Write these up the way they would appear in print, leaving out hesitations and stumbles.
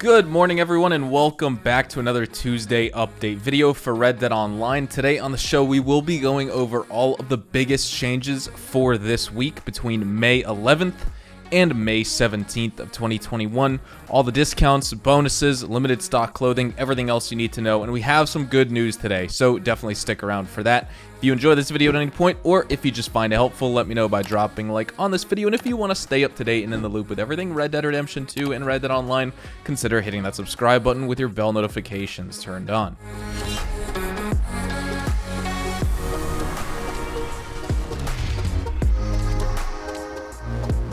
Good morning everyone and welcome back to another Tuesday update video for Red Dead Online. Today on the show we will be going over all of the biggest changes for this week between May 11th and May 17th of 2021. All the discounts, bonuses, limited stock clothing, everything else you need to know. And we have some good news today, so definitely stick around for that. If you enjoy this video at any point, or if you just find it helpful, let me know by dropping a like on this video. And if you want to stay up to date and in the loop with everything Red Dead Redemption 2 and Red Dead Online, consider hitting that subscribe button with your bell notifications turned on.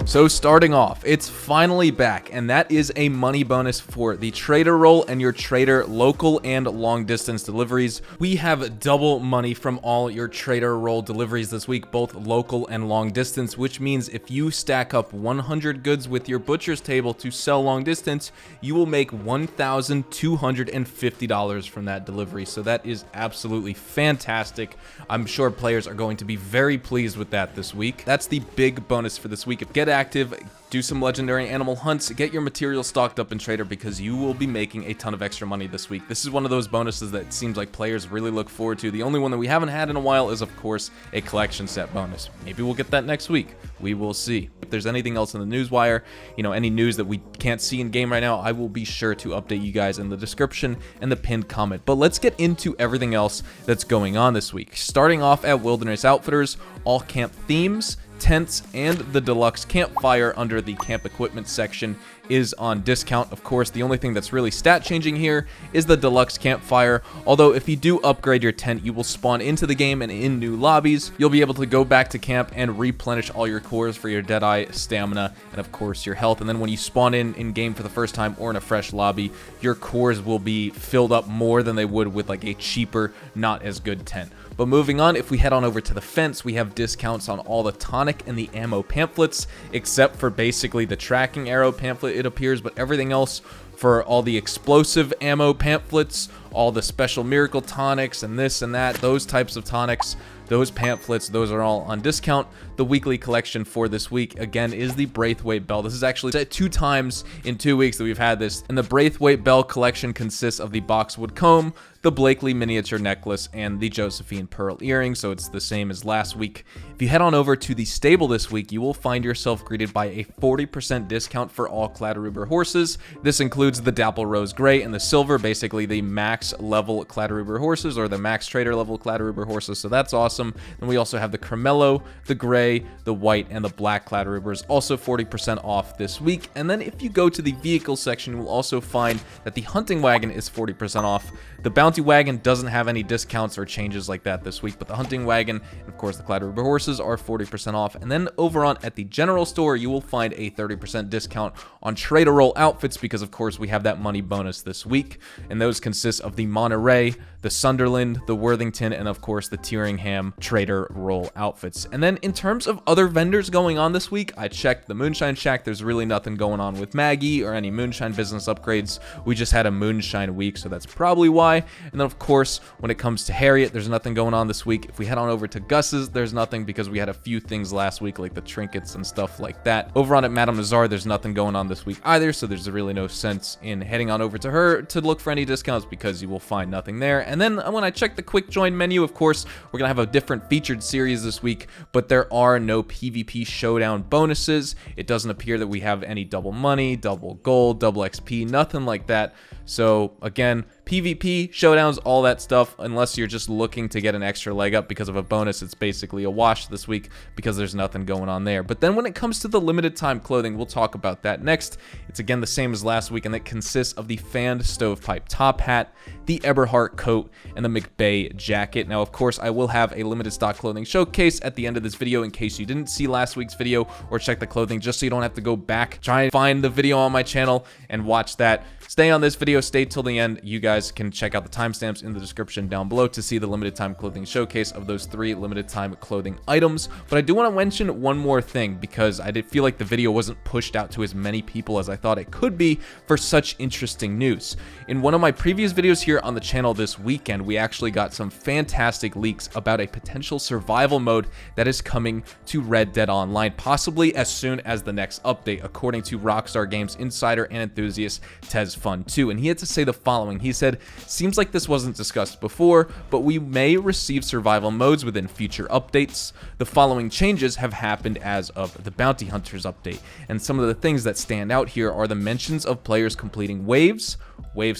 So starting off, it's finally back, and that is a money bonus for the trader role and your trader local and long distance deliveries. We have double money from all your trader role deliveries this week, both local and long distance, which means if you stack up 100 goods with your butcher's table to sell long distance, you will make $1,250 from that delivery. So that is absolutely fantastic. I'm sure players are going to be very pleased with that this week. That's the big bonus for this week. Get active, do some legendary animal hunts, get your material stocked up in trader because you will be making a ton of extra money this week. This is one of those bonuses that seems like players really look forward to. The only one that we haven't had in a while is, of course, a collection set bonus. Maybe we'll get that next week. We will see. If there's anything else in the news wire, any news that we can't see in game right now, I will be sure to update you guys in the description and the pinned comment. But let's get into everything else that's going on this week. Starting off at Wilderness Outfitters, all camp themes, tents, and the deluxe campfire under the camp equipment section is on discount. Of course, the only thing that's really stat changing here is the deluxe campfire, although if you do upgrade your tent, you will spawn into the game and in new lobbies. You'll be able to go back to camp and replenish all your cores for your Deadeye, stamina, and of course your health. And then when you spawn in game for the first time or in a fresh lobby, your cores will be filled up more than they would with like a cheaper, not as good tent. But moving on, if we head on over to the fence, we have discounts on all the tonic and the ammo pamphlets, except for basically the tracking arrow pamphlet, it appears, but everything else for all the explosive ammo pamphlets, all the special miracle tonics and this and that, those types of tonics, those pamphlets, those are all on discount. The weekly collection for this week, again, is the Braithwaite Bell. This is actually 2 times in 2 weeks that we've had this. And the Braithwaite Bell collection consists of the boxwood comb, the Blakely miniature necklace, and the Josephine pearl earring, so it's the same as last week. If you head on over to the stable this week, you will find yourself greeted by a 40% discount for all Clatteruber horses. This includes the Dapple Rose Gray and the Silver, basically the max level Clatteruber horses, or the max trader level Clatteruber horses, so that's awesome. Then we also have the Cremello, the Gray, the White, and the Black Clatterubers, also 40% off this week. And then if you go to the vehicle section, you will also find that the Hunting Wagon is 40% off. The Bounty Wagon doesn't have any discounts or changes like that this week, but the Hunting Wagon and of course the Clatteruber horses are 40% off. And then over on at the general store, you will find a 30% discount on trader role outfits because of course we have that money bonus this week, and those consist of the Monterey, the Sunderland, the Worthington, and of course the Tyringham trader role outfits. And then in terms of other vendors going on this week, I checked the Moonshine Shack. There's really nothing going on with Maggie or any Moonshine business upgrades. We just had a Moonshine week, so that's probably why. And then of course, when it comes to Harriet, there's nothing going on this week. If we head on over to Gus's, there's nothing because we had a few things last week like the trinkets and stuff like that. Over on at Madame Nazar, there's nothing going on this week either, so there's really no sense in heading on over to her to look for any discounts because you will find nothing there. And then when I check the quick join menu, of course, we're gonna have a different featured series this week, but there are no PvP showdown bonuses. It doesn't appear that we have any double money, double gold, double XP, nothing like that. So again, PvP, showdowns, all that stuff, unless you're just looking to get an extra leg up because of a bonus, it's basically a wash this week because there's nothing going on there. But then when it comes to the limited time clothing, we'll talk about that next. It's again the same as last week, and it consists of the fanned stovepipe top hat, the Eberhardt coat, and the McBay jacket. Now, of course, I will have a limited stock clothing showcase at the end of this video in case you didn't see last week's video or check the clothing, just so you don't have to go back, try and find the video on my channel and watch that. Stay on this video video, stay till the end. You guys can check out the timestamps in the description down below to see the limited time clothing showcase of those 3 limited time clothing items. But I do want to mention one more thing, because I did feel like the video wasn't pushed out to as many people as I thought it could be for such interesting news. In one of my previous videos here on the channel this weekend, we actually got some fantastic leaks about a potential survival mode that is coming to Red Dead Online, possibly as soon as the next update, according to Rockstar Games insider and enthusiast TezFun2. And he had to say the following. He said, "Seems like this wasn't discussed before, but we may receive survival modes within future updates. The following changes have happened as of the Bounty Hunters update, and some of the things that stand out here are the mentions of players completing waves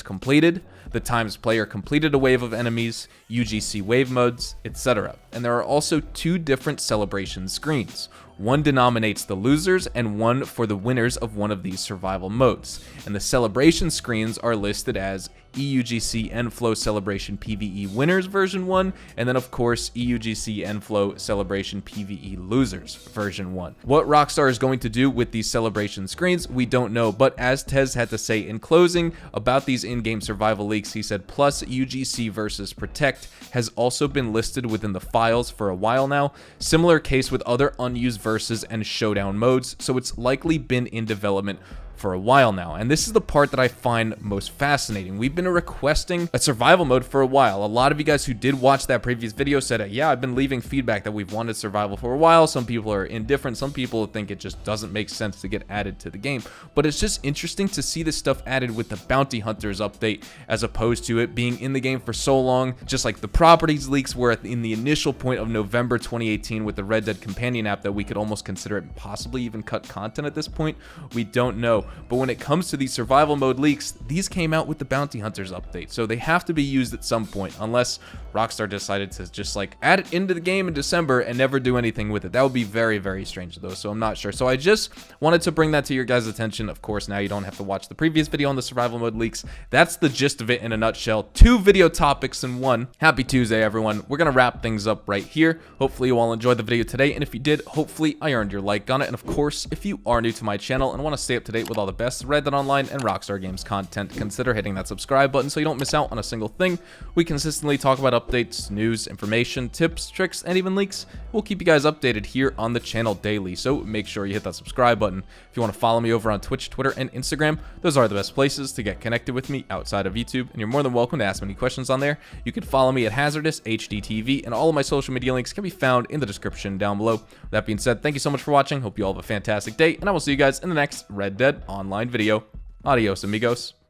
completed, the times player completed a wave of enemies, UGC wave modes, etc. And there are also 2 different celebration screens. One denominates the losers and one for the winners of one of these survival modes. And the celebration screens are listed as EUGC Enflow Celebration PvE Winners version 1, and then of course EUGC Enflow Celebration PvE Losers version 1. What Rockstar is going to do with these celebration screens, we don't know, but as Tez had to say in closing about these in-game survival leaks, he said, plus UGC versus Protect has also been listed within the files for a while now. Similar case with other unused versus and showdown modes, so it's likely been in development for a while now. And this is the part that I find most fascinating. We've been requesting a survival mode for a while. A lot of you guys who did watch that previous video said, yeah, I've been leaving feedback that we've wanted survival for a while. Some people are indifferent. Some people think it just doesn't make sense to get added to the game. But it's just interesting to see this stuff added with the Bounty Hunters update, as opposed to it being in the game for so long. Just like the properties leaks were in the initial point of November 2018 with the Red Dead Companion app, that we could almost consider it possibly even cut content at this point. We don't know. But when it comes to these survival mode leaks, these came out with the Bounty Hunters update, so they have to be used at some point, unless Rockstar decided to just like add it into the game in December and never do anything with it. That would be very, very strange though, so I'm not sure. So I just wanted to bring that to your guys' attention. Of course, now you don't have to watch the previous video on the survival mode leaks. That's the gist of it in a nutshell. 2 video topics in one. Happy Tuesday, everyone. We're gonna wrap things up right here. Hopefully you all enjoyed the video today, and if you did, hopefully I earned your like on it. And of course, if you are new to my channel and want to stay up to date with all the best Red Dead Online and Rockstar Games content, consider hitting that subscribe button so you don't miss out on a single thing. We consistently talk about updates, news, information, tips, tricks, and even leaks. We'll keep you guys updated here on the channel daily, so make sure you hit that subscribe button. If you want to follow me over on Twitch, Twitter, and Instagram, those are the best places to get connected with me outside of YouTube, and you're more than welcome to ask me any questions on there. You can follow me at HazardousHDTV, and all of my social media links can be found in the description down below. That being said, thank you so much for watching. Hope you all have a fantastic day, and I will see you guys in the next Red Dead Online video. Adios, amigos.